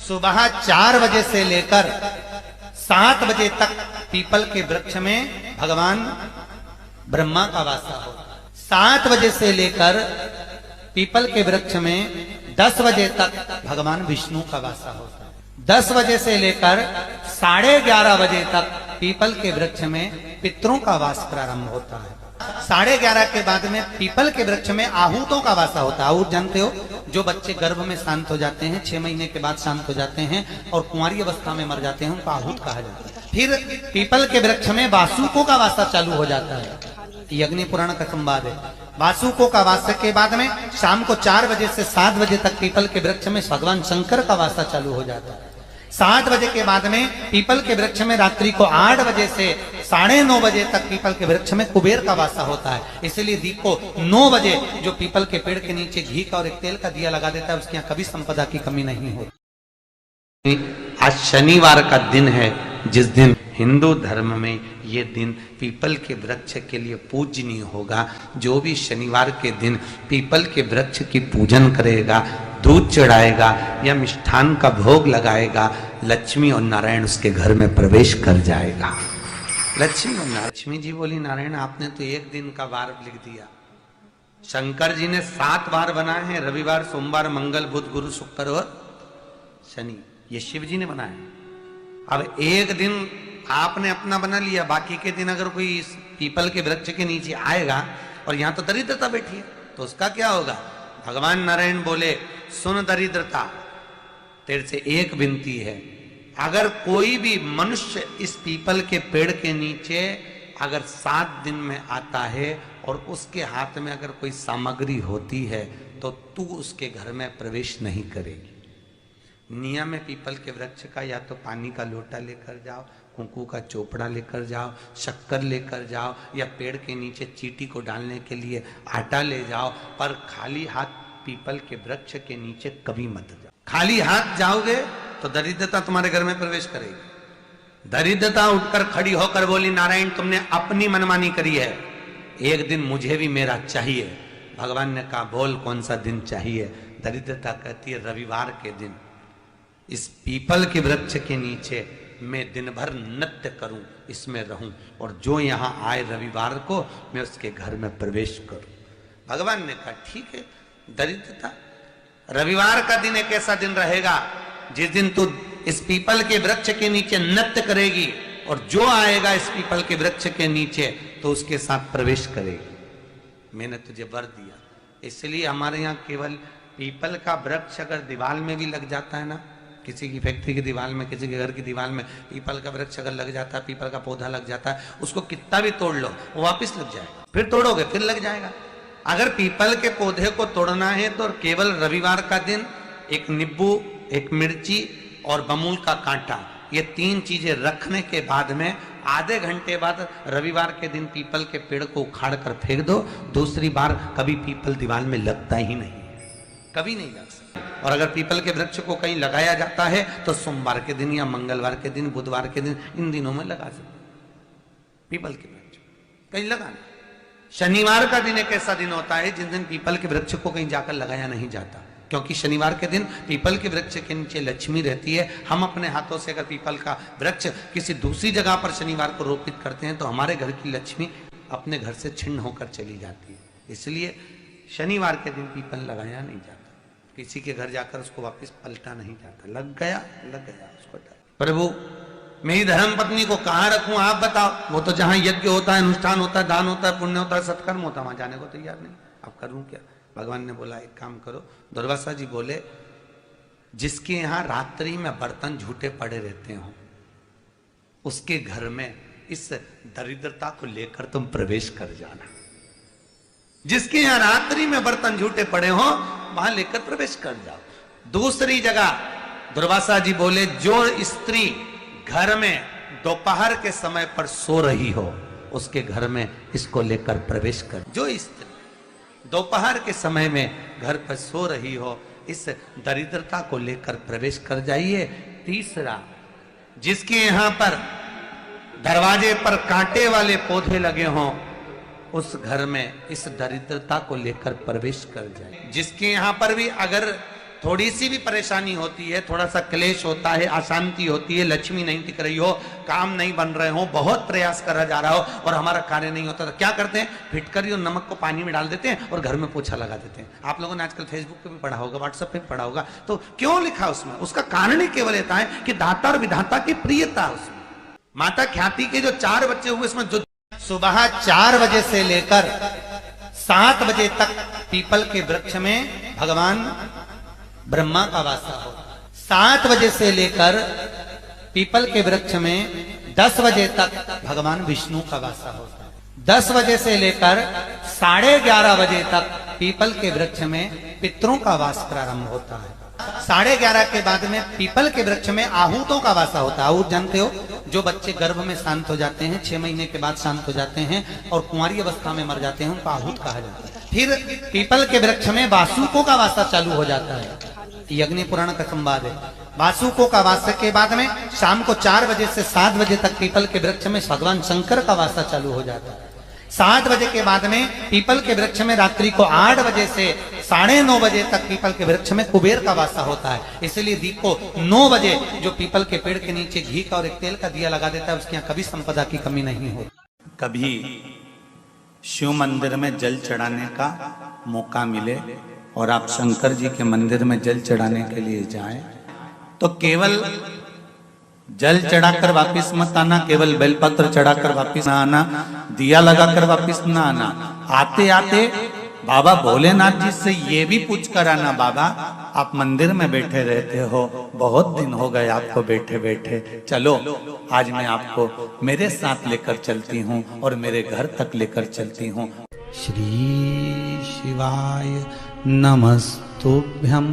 सुबह 4 बजे से लेकर 7 बजे तक पीपल के वृक्ष में भगवान ब्रह्मा का वासा होता है। 7 बजे से लेकर पीपल के वृक्ष में 10 बजे तक भगवान विष्णु का वासा होता है। 10 बजे से लेकर 11:30 बजे तक पीपल के वृक्ष में पितरों का वास प्रारंभ होता है। 11:30 के बाद में पीपल के वृक्ष में आहूतों का वासा होता है। आहूत जानते हो, जो बच्चे गर्भ में शांत हो जाते हैं, 6 महीने के बाद शांत हो जाते हैं और कुंवारी अवस्था में मर जाते हैं, उनको आहूत कहा जाता है। फिर पीपल के वृक्ष में वासुकों का वासा चालू हो जाता है। यज्ञ पुराण का संवाद है। वासुकों का वासा के बाद में शाम को 4 बजे से 7 बजे तक पीपल के वृक्ष में भगवान शंकर का वासा चालू हो जाता है। 7 बजे के बाद में पीपल के वृक्ष में रात्रि को 8 बजे से 9:30 बजे तक पीपल के वृक्ष में कुबेर का वासा होता है। इसलिए दीप को 9 बजे जो पीपल के पेड़ के नीचे घी का और एक तेल का दिया लगा देता है, उसके यहाँ कभी संपदा की कमी नहीं होती। आज शनिवार का दिन है, जिस दिन हिंदू धर्म में ये दिन पीपल के वृक्ष के लिए पूजनीय होगा। जो भी शनिवार के दिन पीपल के वृक्ष की पूजन करेगा, दूध चढ़ाएगा या मिष्ठान का भोग लगाएगा, लक्ष्मी और नारायण उसके घर में प्रवेश कर जाएगा। लक्ष्मी जी बोली, नारायण आपने तो एक दिन का वार लिख दिया। शंकर जी ने 7 वार बनाए हैं, रविवार, सोमवार, मंगल, बुध, गुरु, शुक्र और शनि। ये शिव जी ने बनाया। अब एक दिन आपने अपना बना लिया, बाकी के दिन अगर कोई इस पीपल के वृक्ष के नीचे आएगा और यहां तो दरिद्रता बैठी है, तो उसका क्या होगा? भगवान नारायण बोले, सुन दरिद्रता, तेरे से एक विनती है, अगर कोई भी मनुष्य इस पीपल के पेड़ के नीचे अगर 7 दिन में आता है और उसके हाथ में अगर कोई सामग्री होती है तो तू उसके घर में प्रवेश नहीं करेगी। नियम है पीपल के वृक्ष का, या तो पानी का लोटा लेकर जाओ, कुंकू का चोपड़ा लेकर जाओ, शक्कर लेकर जाओ, या पेड़ के नीचे चींटी को डालने के लिए आटा ले जाओ, पर खाली हाथ पीपल के वृक्ष के नीचे कभी मत जाओ। खाली हाथ जाओगे तो दरिद्रता तुम्हारे घर में प्रवेश करेगी। दरिद्रता उठकर खड़ी होकर बोली, नारायण तुमने अपनी मनमानी करी है, एक दिन मुझे भी मेरा चाहिए। भगवान ने कहा, बोल कौन सा दिन चाहिए? दरिद्रता कहती है, रविवार के दिन इस पीपल के वृक्ष के नीचे मैं दिन भर नृत्य करूं, इसमें रहूं, और जो यहां आए रविवार को मैं उसके घर में प्रवेश करूं। भगवान ने कहा, ठीक है। दरिद्रता, रविवार का दिन एक ऐसा दिन रहेगा जिस दिन तू इस पीपल के वृक्ष के नीचे नृत्य करेगी और जो आएगा इस पीपल के वृक्ष के नीचे तो उसके साथ प्रवेश करेगी। मैंने तुझे वर दिया। इसलिए हमारे यहाँ केवल पीपल का वृक्ष अगर दीवार में भी लग जाता है ना, किसी की फैक्ट्री की दीवार में, किसी के घर की दीवार में पीपल का वृक्ष अगर लग जाता है, पीपल का पौधा लग जाता है, उसको कितना भी तोड़ लो वो वापस लग जाएगा। फिर तोड़ोगे फिर लग जाएगा। अगर पीपल के पौधे को तोड़ना है तो केवल रविवार का दिन एक नींबू, एक मिर्ची और बमूल का कांटा, ये 3 चीजें रखने के बाद में आधे घंटे बाद रविवार के दिन पीपल के पेड़ को उखाड़ कर फेंक दो। दूसरी बार कभी पीपल दीवार में लगता ही नहीं, कभी नहीं लग सकता। और अगर पीपल के वृक्ष को कहीं लगाया जाता है तो सोमवार के दिन या मंगलवार के दिन, बुधवार के दिन, इन दिनों में लगा सकते। पीपल के वृक्ष कहीं लगाना। शनिवार का दिन एक ऐसा दिन होता है जिस दिन पीपल के वृक्ष को कहीं जाकर लगाया नहीं जाता, क्योंकि शनिवार के दिन पीपल के वृक्ष के नीचे लक्ष्मी रहती है। हम अपने हाथों से अगर पीपल का वृक्ष किसी दूसरी जगह पर शनिवार को रोपित करते हैं तो हमारे घर की लक्ष्मी अपने घर से छिन्न होकर चली जाती है। इसलिए शनिवार के दिन पीपल लगाया नहीं जाता, किसी के घर जाकर उसको वापस पलटा नहीं जाता। लग गया उसको। प्रभु मेरी धर्म पत्नी को कहाँ रखूं आप बताओ? वो तो जहां यज्ञ होता है, अनुष्ठान होता है, दान होता है, पुण्य होता है, सत्कर्म होता है, वहां जाने को तैयार नहीं। अब करूं क्या? भगवान ने बोला, एक काम करो। दुर्वासा जी बोले, जिसके यहाँ रात्रि में बर्तन झूठे पड़े रहते हो उसके घर में इस दरिद्रता को लेकर तुम प्रवेश कर जाना। जिसके यहाँ रात्रि में बर्तन झूठे पड़े हो वहां लेकर प्रवेश कर जाओ। दूसरी जगह दुर्वासा जी बोले, जो स्त्री घर में दोपहर के समय पर सो रही हो उसके घर में इसको लेकर प्रवेश कर। जो स्त्री दोपहर के समय में घर पर सो रही हो, इस दरिद्रता को लेकर प्रवेश कर जाइए। तीसरा, जिसके यहाँ पर दरवाजे पर कांटे वाले पौधे लगे हों उस घर में इस दरिद्रता को लेकर प्रवेश कर जाए। जिसके यहाँ पर भी अगर थोड़ी सी भी परेशानी होती है, थोड़ा सा क्लेश होता है, अशांति होती है, लक्ष्मी नहीं टिक रही हो, काम नहीं बन रहे हो, बहुत प्रयास करा जा रहा हो और हमारा कार्य नहीं होता, तो क्या करते हैं? फिटकरी और नमक को पानी में डाल देते हैं और घर में पोछा लगा देते हैं। आप लोगों ने आजकल फेसबुक पे भी पढ़ा होगा, व्हाट्सएप पे भी पढ़ा होगा। तो क्यों लिखा उसमें? उसका कारण ही केवल ये है कि दाता और विधाता की प्रियता। उसमें माता ख्याति के जो 4 बच्चे हुए, इसमें जो सुबह 4 बजे से लेकर 7 बजे तक पीपल के वृक्ष में भगवान ब्रह्मा का वासा होता है। 7 बजे से लेकर पीपल के वृक्ष में 10 बजे तक भगवान विष्णु का वासा होता है। 10 बजे से लेकर 11:30 बजे तक पीपल के वृक्ष में पितरों का वास प्रारंभ होता है। 11:30 के बाद में पीपल के वृक्ष में आहूतों का वासा होता है। आहूत जानते हो, जो बच्चे गर्भ में शांत हो जाते हैं, 6 महीने के बाद शांत हो जाते हैं और कुंवारी अवस्था में मर जाते हैं, उनको आहूत कहा जाता है। फिर पीपल के वृक्ष में वासुकों का वासा चालू हो जाता है। यज्ञ पुराण का संवाद है। वासुकों का वासा के बाद में शाम को 4 बजे से 7 बजे तक पीपल के वृक्ष में भगवान शंकर का वासा चालू हो जाता है। 7 बजे के बाद में पीपल के वृक्ष में रात्रि को 8 बजे से 9:30 बजे तक पीपल के वृक्ष में कुबेर का वासा होता है। इसलिए दीप को 9 बजे जो पीपल के पेड़ के नीचे घी का और एक तेल का दिया लगा देता है, उसके यहाँ कभी संपदा की कमी नहीं होती। कभी शिव मंदिर में जल चढ़ाने का मौका मिले और आप शंकर जी के मंदिर में जल चढ़ाने के लिए जाएं, तो केवल जल चढ़ाकर वापिस मत आना, केवल बेलपत्र चढ़ाकर वापिस ना आना, दिया लगाकर वापिस ना आना। आते आते बाबा भोलेनाथ जी से ये भी पूछ कर आना, बाबा आप मंदिर में बैठे रहते हो, बहुत दिन हो गए आपको बैठे बैठे, चलो आज मैं आपको मेरे साथ लेकर चलती हूँ और मेरे घर तक लेकर चलती हूँ। श्री शिवाय नमस्तुभ्यम।